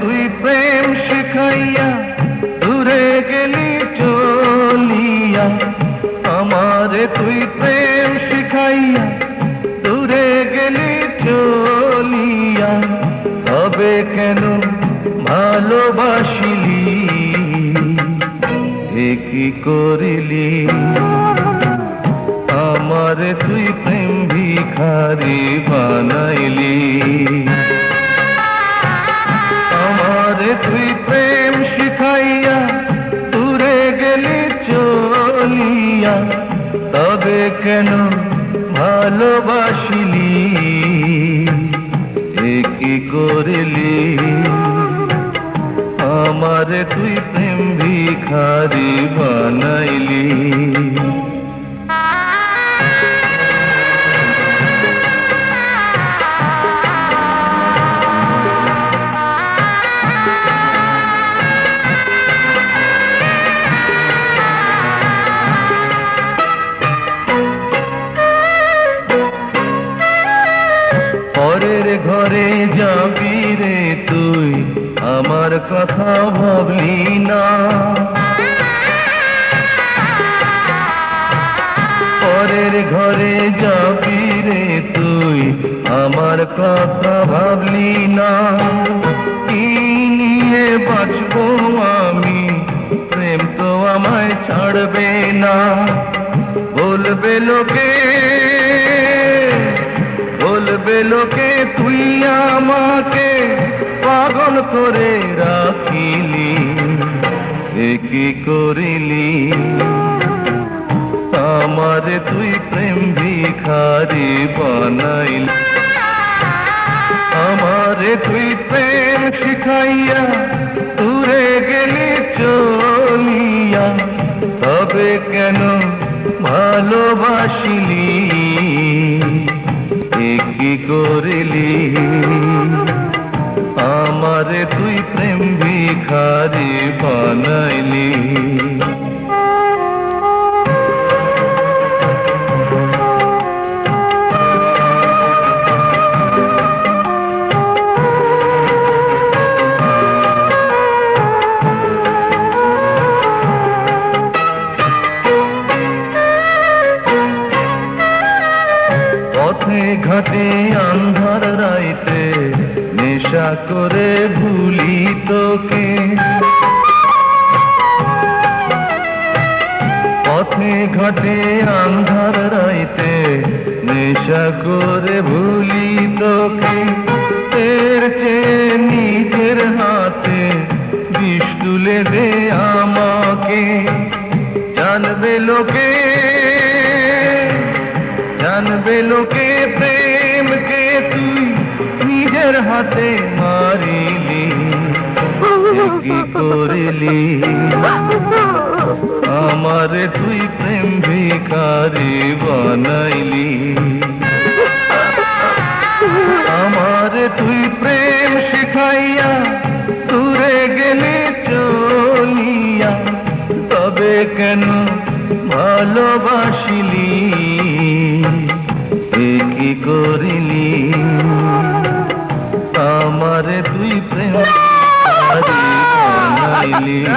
তুই প্রেম শিখাইয়া দূরে গেলি চলিয়া, আমারে তুই প্রেম শিখাইয়া দূরে গেলি চলিয়া, তবে কেন ভালোবাসিলি, এ কি করিলি? আমারে তুই প্রেম ভিখারি বানাইলি, আমারে তুই প্রেম শিখাইয়া দূরে গেলি চলিয়া, তবে কেন ভালোবাসিলি, এ কি করিলি? আমারে তুই প্রেম ভিখারি বানাইলি। পরের ঘরে যাবি রে তুই, আমার কথা ভাবলি না। পরের ঘরে যাবি রে তুই, আমার কথা ভাবলি না। কি নিয়ে বাঁচবো আমি, প্রেম তো আমায় ছাড়বে না। বলবে লোকে, বলবে লোকে তুই আমাকে পাগল করে রাখিলি, এ কি করিলি? আমারে তুই প্রেম ভিখারি বানাইলি, আমারে তুই প্রেম শিখাইয়া দূরে গেলি চলিয়া, তবে কেন ভালোবাসিলি, এ কি করিলি? আমারে তুই প্রেম ভিখারি বানাইলি। পথে ঘাটে আন্ধার রাইতে নেশা করে ভুলি তোকে, পথে ঘাটে আন্ধার রাইতে নেশা করে ভুলি তোকে। এর চেয়ে নিজের হাতে বিষ তুলে দে আমাকে, জানবে লোকে, জানবে লোকে প্রেমকে তুই নিজের হাতে মারিলি, কি করিলি? আমারে তুই প্রেম ভিখারি বানাইলি, আমারে তুই প্রেম শিখাইয়া দূরে গেলি চলিয়া, তবে কেন ভালোবাসিলি, এ কি করিলি? আমারে তুই প্রেম ভিখারি বানাইলি।